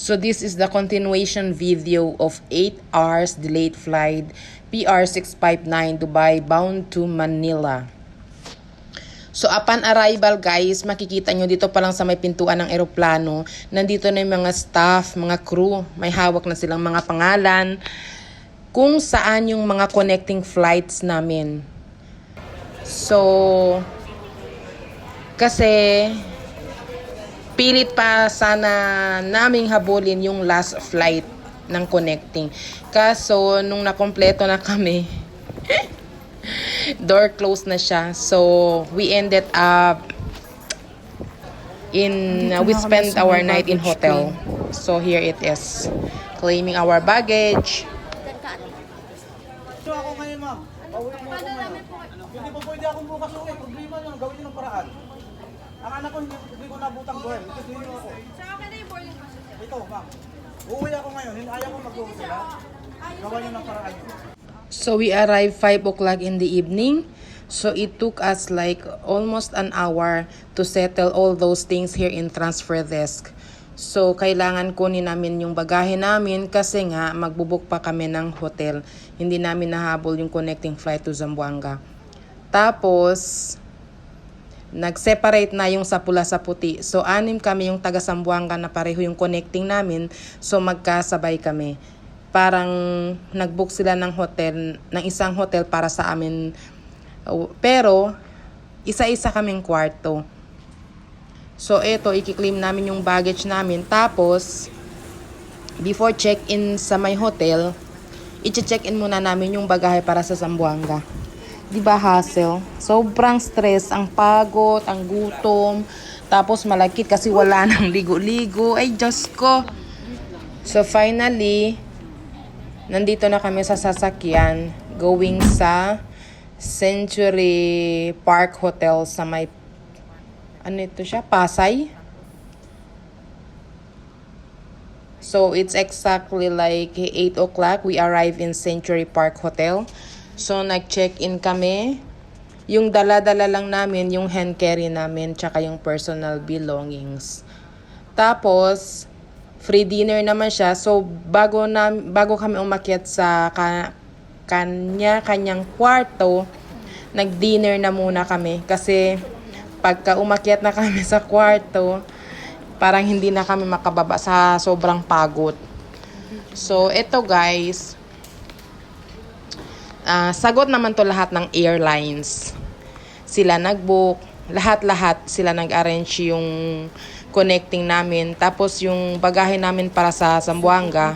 So this is the continuation video of 8 hours delayed flight PR659 Dubai bound to Manila. So upon arrival guys, makikita nyo dito pa lang sa may pintuan ng eroplano, nandito na yung mga staff, mga crew, may hawak na silang mga pangalan, kung saan yung mga connecting flights namin. So, kasi pilit pa sana naming habulin yung last flight ng connecting. Kaso, nung nakompleto na kami, door closed na siya. So, we ended up we spent our night in hotel. So, here it is. Claiming our baggage. So ako ngayon ma'am, pauwi mo ako ngayon. Hindi po pwede akong bukas uwi. Problema lang, gawin nyo ng paraan. Ang anak ko hindi ko nabutang doon. Ito din ako. Sir, okay na yung boarding pass niya? Ito ma'am, uuwi ako ngayon. Ayaw ko mag-uwi sila. Gawa nyo ng paraan nyo. So we arrived 5 o'clock in the evening. So it took us like almost an hour to settle all those things here in transfer desk. So kailangan kunin namin yung bagahe namin kasi nga magbubuk pa kami ng hotel. Hindi namin nahabol yung connecting flight to Zamboanga. Tapos nag-separate na yung sa pula sa puti. So, 6 kami yung taga Zamboanga na pareho yung connecting namin. So, magkasabay kami. Parang nag-book sila ng hotel, ng isang hotel para sa amin. Pero, isa-isa kaming kwarto. So, eto, i-claim namin yung baggage namin. Tapos, before check-in sa my hotel, i-check-in muna namin yung bagahe para sa Zamboanga. Diba hassle? Sobrang stress, ang pagod, ang gutom, tapos malakit kasi wala nang ligo-ligo. Ay, Diyos ko. So finally, nandito na kami sa sasakyan, going sa Century Park Hotel sa may, ano ito siya? Pasay? So it's exactly like 8 o'clock. We arrived in Century Park Hotel. So, nag-check-in kami. Yung dala-dala lang namin, yung hand carry namin, tsaka yung personal belongings. Tapos, free dinner naman siya. So, bago kami umakyat sa kanyang kwarto, nag-dinner na muna kami. Kasi, pagka umakyat na kami sa kwarto, parang hindi na kami makababa sa sobrang pagod. So, eto guys, sagot naman to lahat ng airlines. Sila nag-book, lahat-lahat sila nag-arrange yung connecting namin. Tapos yung bagahe namin para sa Zamboanga,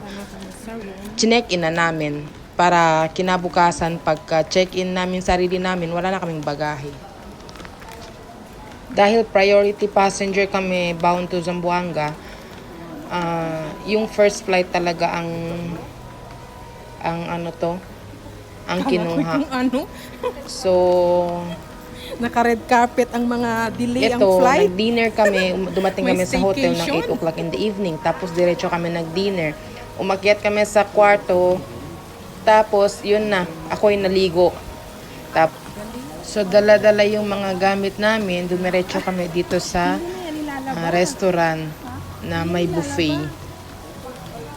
chinek-in na namin. Para kinabukasan, pagka check-in namin sarili namin, wala na kaming bagahe. Dahil priority passenger kami bound to Zamboanga, yung first flight talaga ang kinuha. So, naka-red carpet ang mga delay ang ito, flight. nag-dinner kami. Dumating May kami sa hotel ng staycation. 8 o'clock in the evening. Tapos, diretso kami nag-dinner. Umakyat kami sa kwarto. Tapos, yun na. Ako'y naligo. So, dala-dala yung mga gamit namin. Dumiretso kami dito sa restaurant na may buffet.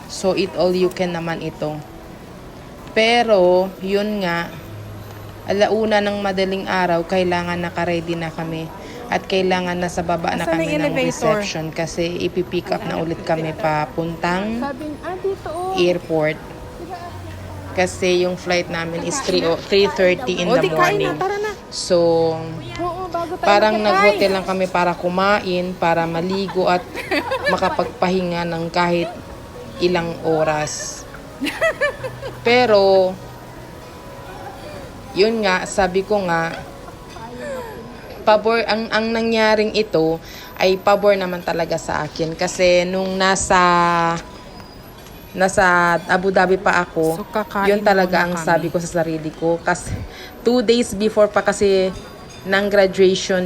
So, eat all you can naman ito. Pero, yun nga, alauna ng madaling araw, kailangan naka-ready na kami. At kailangan nasa baba na kami ng reception kasi ipipick up na ulit kami papuntang airport. Kasi yung flight namin is 3:30 in the morning. So, parang nag-hotel lang kami para kumain, para maligo at makapagpahinga ng kahit ilang oras. Pero, yun nga, sabi ko nga, pabor, ang nangyaring ito ay pabor naman talaga sa akin. Kasi nung nasa Abu Dhabi pa ako, yun talaga ang sabi ko sa sarili ko. Kasi 2 days before pa kasi ng graduation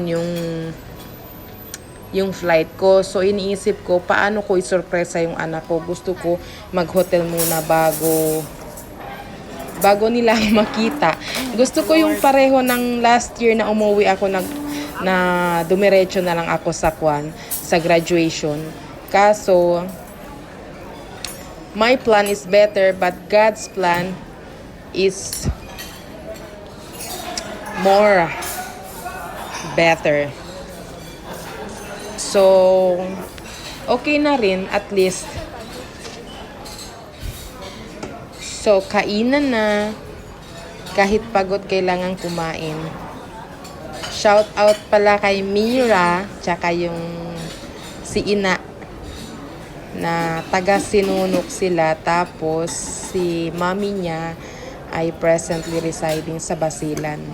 yung flight ko. So, iniisip ko, paano ko isurpresa yung anak ko. Gusto ko mag-hotel muna bago nila makita. Gusto ko yung pareho ng last year na umuwi ako na dumiretso na lang ako sa graduation. Kaso, my plan is better, but God's plan is more better. So, okay na rin at least. So, kainan na. Kahit pagod, kailangan kumain. Shout out pala kay Mira, tsaka yung si Ina na taga Sinunok sila. Tapos, si mami niya ay presently residing sa Basilan.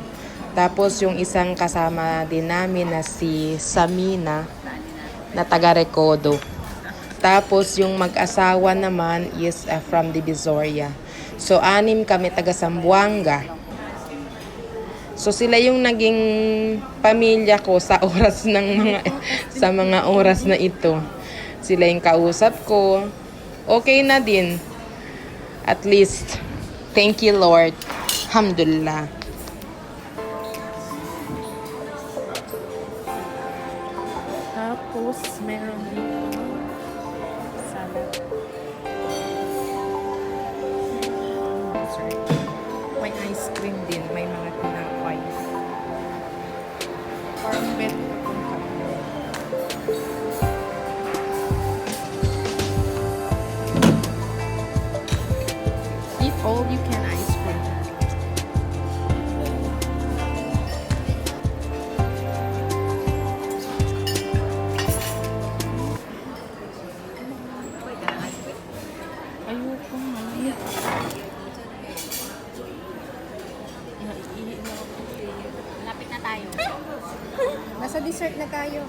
Tapos, yung isang kasama din namin na si Samina na taga Recodo. Tapos, yung mag-asawa naman is from Divisoria. So, 6 kami taga Zamboanga. So, sila yung naging pamilya ko sa oras ng sa mga oras na ito. Sila yung kausap ko. Okay na din. At least, thank you Lord. Alhamdulillah. Tapos, meron dito salad. Dessert. May ice cream din. May mga tinapay. Parang bet kung kain. Eat all you can ice cream. Ayoko nga. Lapit na tayo. Nasa dessert na tayo.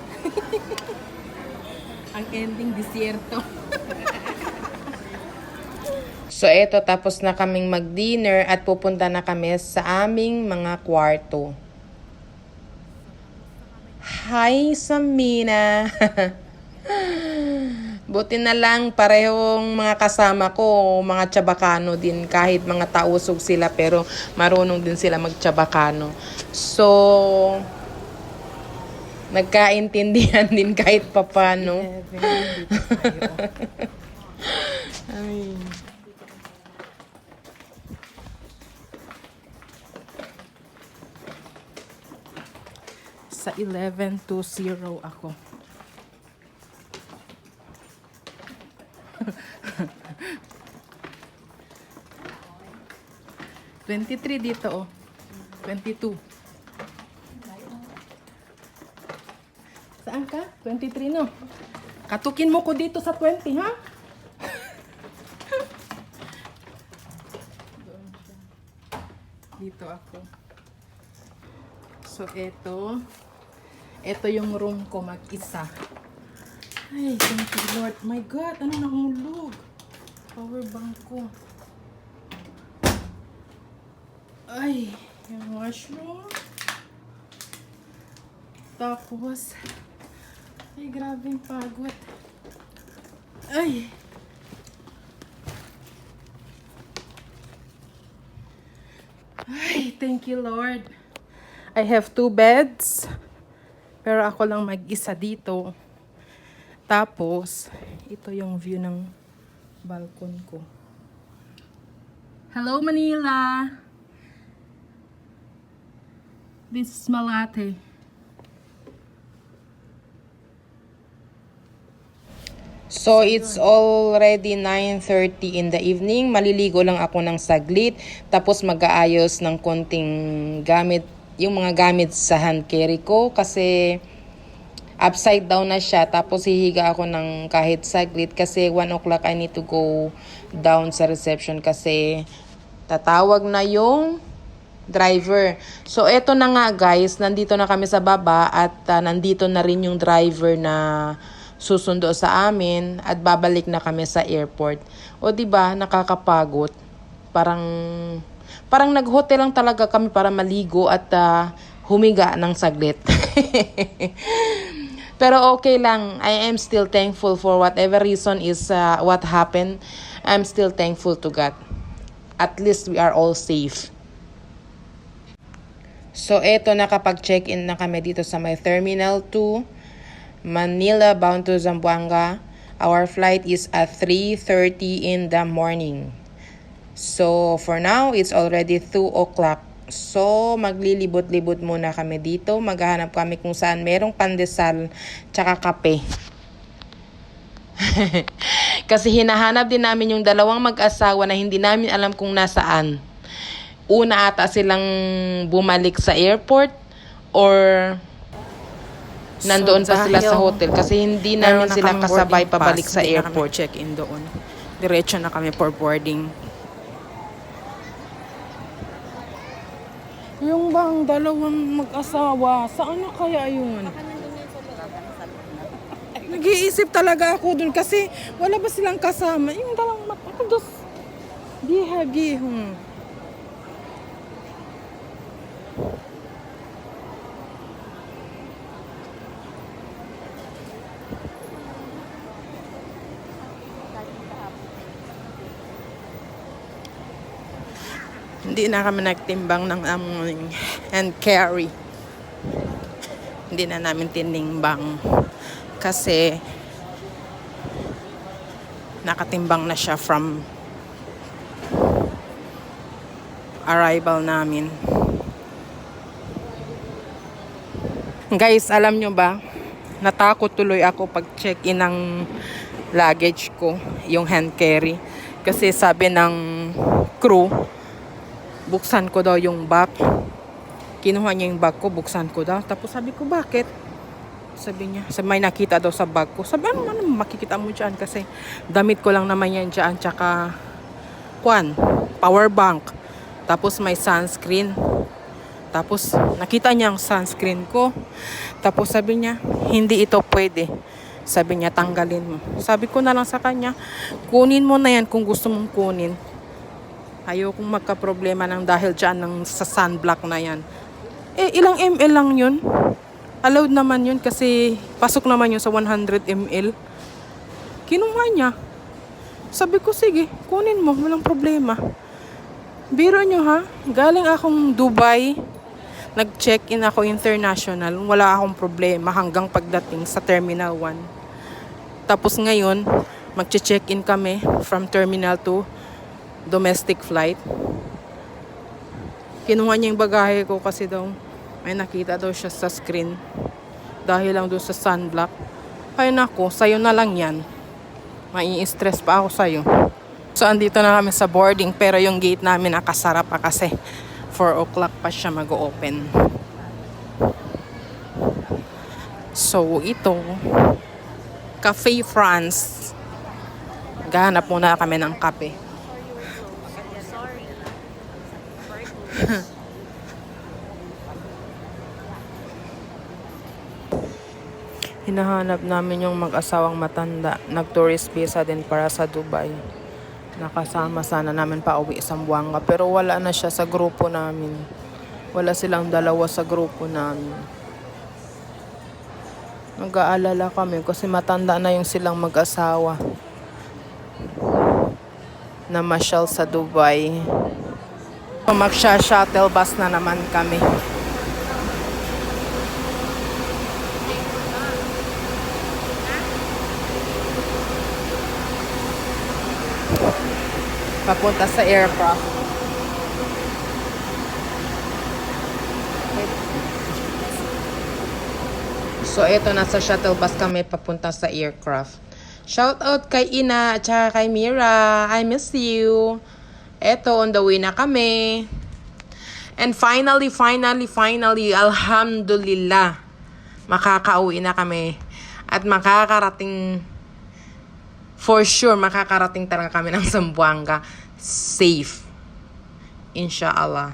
Ang ending disyerto. So, eto, tapos na kaming mag-dinner at pupunta na kami sa aming mga kwarto. Hi, Samina! Buti na lang parehong mga kasama ko, mga Chabacano din. Kahit mga tausog sila, pero marunong din sila mag-Chabacano. So, nagkaintindihan din kahit papano. Ay. Sa 11:20 ako. $23 dito, oh. 22. Saan ka? 23, no? Katukin mo ko dito sa 20, ha? Dito ako. So, ito yung room ko mag-isa. Ay, thank you, Lord. My God, ano nahulog? Power bank ko. Ay, yung washroom. Tapos, ay, grabing pagod. Ay. Ay, thank you, Lord. I have 2 beds. Pero ako lang mag-isa dito. Tapos, ito yung view ng balcony ko. Hello, Manila! This is Malate. So, it's already 9:30 in the evening. Maliligo lang ako ng saglit. Tapos, mag-aayos ng konting gamit. Yung mga gamit sa hand carry ko. Kasi, upside down na siya. Tapos, hihiga ako ng kahit saglit. Kasi, 1 o'clock I need to go down sa reception. Kasi, tatawag na yung driver. So, eto na nga guys. Nandito na kami sa baba. At nandito na rin yung driver na susundo sa amin at babalik na kami sa airport. O di ba nakakapagod. Parang nag-hotel lang talaga kami para maligo at humiga ng saglit. Pero okay lang. I am still thankful for whatever reason is what happened. I'm still thankful to God. At least we are all safe. So eto, nakapag-check-in na kami dito sa may Terminal 2. Manila bound to Zamboanga. Our flight is at 3:30 in the morning. So, for now, it's already 2 o'clock. So, maglilibot-libot muna kami dito. Maghahanap kami kung saan merong pandesal tsaka kape. Kasi hinahanap din namin yung dalawang mag-asawa na hindi namin alam kung nasaan. Una ata silang bumalik sa airport or nandoon pa sila sa hotel kasi hindi namin sila kasabay pabalik sa airport. Check-in doon. Diretso na kami for boarding. Yung bang dalawang mag-asawa, saan na kaya yun? Nag-iisip talaga ako dun kasi wala ba silang kasama? Yung dalawang mag-asawa, bihagihong. Hindi na kami nagtimbang ng aming hand carry. Hindi na namin tinimbang kasi nakatimbang na siya from arrival namin. Guys, alam nyo ba? Natakot tuloy ako pag check-in ng luggage ko, yung hand carry. Kasi sabi ng crew, buksan ko daw yung bag. Kinuha niya yung bag ko, buksan ko daw. Tapos sabi ko, bakit? Sabi niya, may nakita daw sa bag ko. Sabi, ano makikita mo dyan? Kasi damit ko lang naman yan dyan. Tsaka, power bank. Tapos may sunscreen. Tapos, nakita niya ang sunscreen ko. Tapos sabi niya, hindi ito pwede. Sabi niya, tanggalin mo. Sabi ko na lang sa kanya, kunin mo na yan kung gusto mong kunin. Ayokong magka-problema ng dahil dyan ng sa sunblock na yan. Ilang ml lang yun. Allowed naman yun kasi pasok naman yun sa 100 ml. Kinuha niya. Sabi ko, sige, kunin mo. Walang problema. Biro nyo ha, galing akong Dubai. Nag-check-in ako international. Wala akong problema hanggang pagdating sa Terminal 1. Tapos ngayon, mag-check-in kami from Terminal 2. Domestic flight. Kinuha niya yung bagahe ko kasi daw may nakita daw siya sa screen dahil lang doon sa sunblock. Ay nako, sa'yo na lang yan. Mai-stress pa ako sa'yo. So andito na kami sa boarding pero yung gate namin nakasara pa kasi 4 o'clock pa siya mag-open. So ito, Cafe France. Gahanap muna kami ng kape. Hinahanap namin yung mag-asawang matanda. Nag-tourist visa din para sa Dubai. Nakasama sana namin pa uwi sa Zamboanga pero wala na siya sa grupo namin. Wala silang dalawa sa grupo namin. Nag-aalala kami kasi matanda na yung silang mag-asawa na masyal sa Dubai. Magsha-shuttle bus na naman kami. Papunta sa aircraft. So, eto, nasa shuttle bus kami papunta sa aircraft. Shout out kay Ina at saka kay Mira. I miss you. Eto, on the way na kami. And finally, alhamdulillah, makakauwi na kami. At makakarating, for sure, makakarating talaga kami ng Zamboanga. Safe. Inshallah.